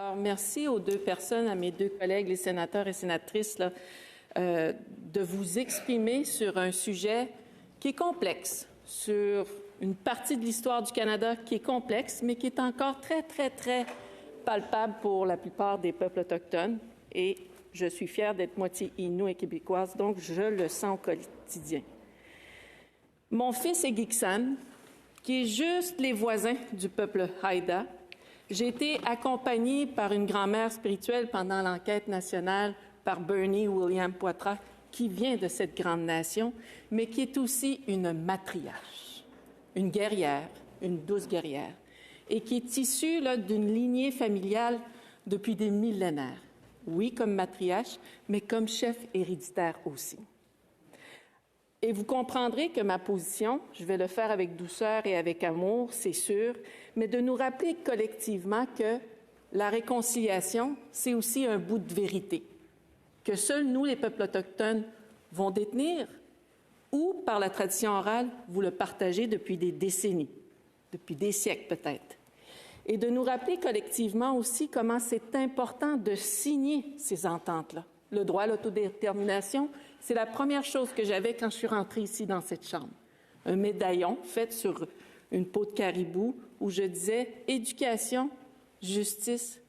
Alors, merci aux deux personnes, à mes deux collègues, les sénateurs et sénatrices, là, de vous exprimer sur un sujet qui est complexe, sur une partie de l'histoire du Canada qui est complexe, mais qui est encore très, très, très palpable pour la plupart des peuples autochtones. Et je suis fière d'être moitié Innu et québécoise, donc je le sens au quotidien. Mon fils est Giksan, qui est juste les voisins du peuple Haïda. J'ai été accompagnée par une grand-mère spirituelle pendant l'enquête nationale par Bernie William Poitras, qui vient de cette grande nation, mais qui est aussi une matriarche, une guerrière, une douce guerrière, et qui est issue d'une lignée familiale depuis des millénaires. Oui, comme matriarche, mais comme chef héréditaire aussi. Et vous comprendrez que ma position, je vais le faire avec douceur et avec amour, c'est sûr, mais de nous rappeler collectivement que la réconciliation, c'est aussi un bout de vérité, que seuls nous, les peuples autochtones, vont détenir, ou par la tradition orale, vous le partagez depuis des décennies, depuis des siècles peut-être. Et de nous rappeler collectivement aussi comment c'est important de signer ces ententes-là. Le droit à l'autodétermination, c'est la première chose que j'avais quand je suis rentrée ici dans cette chambre. Un médaillon fait sur une peau de caribou où je disais « Éducation, justice,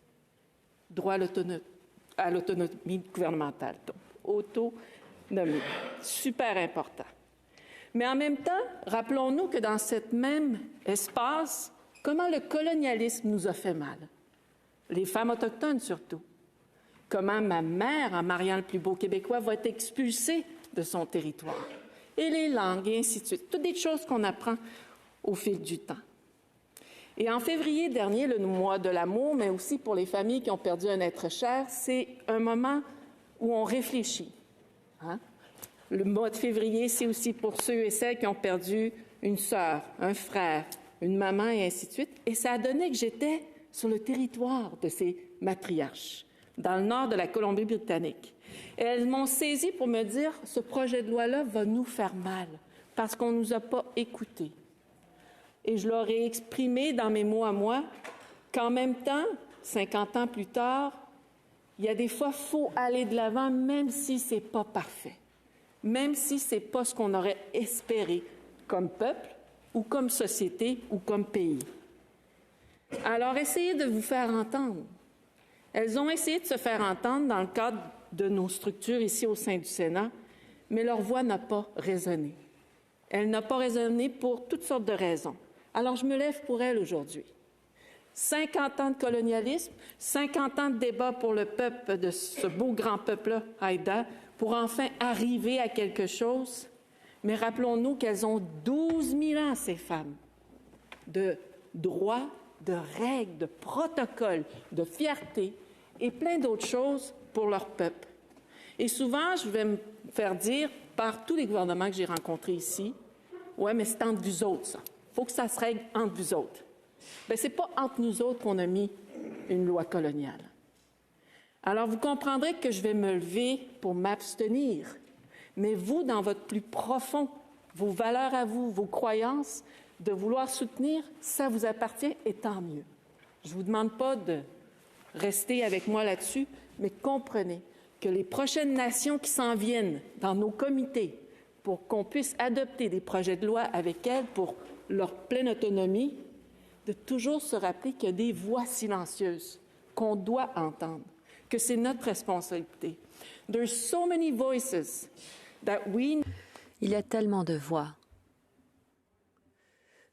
droit à l'autonomie gouvernementale ». Donc, autonomie, super important. Mais en même temps, rappelons-nous que dans cet même espace, comment le colonialisme nous a fait mal. Les femmes autochtones surtout. Comment ma mère, en mariant le plus beau Québécois, va être expulsée de son territoire. Et les langues, et ainsi de suite. Toutes des choses qu'on apprend au fil du temps. Et en février dernier, le mois de l'amour, mais aussi pour les familles qui ont perdu un être cher, c'est un moment où on réfléchit. Hein? Le mois de février, c'est aussi pour ceux et celles qui ont perdu une sœur, un frère, une maman, et ainsi de suite. Et ça a donné que j'étais sur le territoire de ces matriarches, dans le nord de la Colombie-Britannique. Et elles m'ont saisi pour me dire « ce projet de loi-là va nous faire mal parce qu'on ne nous a pas écoutés ». Et je leur ai exprimé dans mes mots à moi qu'en même temps, 50 ans plus tard, il y a des fois, il faut aller de l'avant même si ce n'est pas parfait, même si ce n'est pas ce qu'on aurait espéré comme peuple ou comme société ou comme pays. Alors, essayez de vous faire entendre. Elles ont essayé de se faire entendre dans le cadre de nos structures ici au sein du Sénat, mais leur voix n'a pas résonné. Elle n'a pas résonné pour toutes sortes de raisons. Alors, je me lève pour elles aujourd'hui. 50 ans de colonialisme, 50 ans de débat pour le peuple, de ce beau grand peuple-là, Haïda, pour enfin arriver à quelque chose. Mais rappelons-nous qu'elles ont 12 000 ans, ces femmes, de droits, de règles, de protocoles, de fierté et plein d'autres choses pour leur peuple. Et souvent, je vais me faire dire par tous les gouvernements que j'ai rencontrés ici, « Ouais, mais c'est entre vous autres, ça. Il faut que ça se règle entre vous autres. » Bien, ce n'est pas entre nous autres qu'on a mis une loi coloniale. Alors, vous comprendrez que je vais me lever pour m'abstenir. Mais vous, dans votre plus profond, vos valeurs à vous, vos croyances, de vouloir soutenir, ça vous appartient et tant mieux. Je ne vous demande pas de rester avec moi là-dessus, mais comprenez que les prochaines nations qui s'en viennent dans nos comités pour qu'on puisse adopter des projets de loi avec elles pour leur pleine autonomie, de toujours se rappeler qu'il y a des voix silencieuses qu'on doit entendre, que c'est notre responsabilité. There's so many voices that we... Il y a tellement de voix.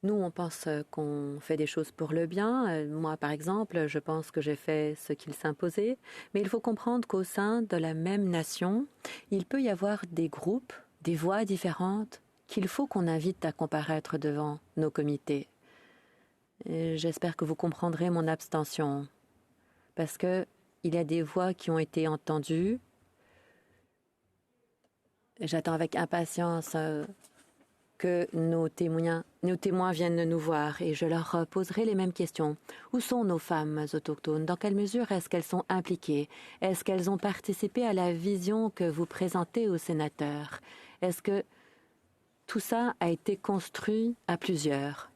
Nous, on pense qu'on fait des choses pour le bien. Moi, par exemple, je pense que j'ai fait ce qu'il s'imposait. Mais il faut comprendre qu'au sein de la même nation, il peut y avoir des groupes, des voix différentes qu'il faut qu'on invite à comparaître devant nos comités. J'espère que vous comprendrez mon abstention. Parce qu'il y a des voix qui ont été entendues. J'attends avec impatience que nos témoins viennent nous voir et je leur poserai les mêmes questions. Où sont nos femmes autochtones? Dans quelle mesure est-ce qu'elles sont impliquées? Est-ce qu'elles ont participé à la vision que vous présentez aux sénateurs? Est-ce que tout ça a été construit à plusieurs?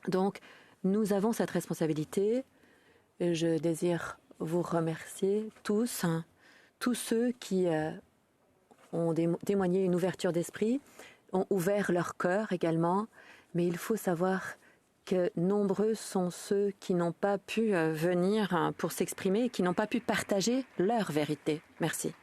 Donc, nous avons cette responsabilité Et je désire vous remercier tous, hein, tous ceux qui ont témoigné une ouverture d'esprit, ont ouvert leur cœur également, mais il faut savoir que nombreux sont ceux qui n'ont pas pu venir pour s'exprimer et qui n'ont pas pu partager leur vérité. Merci.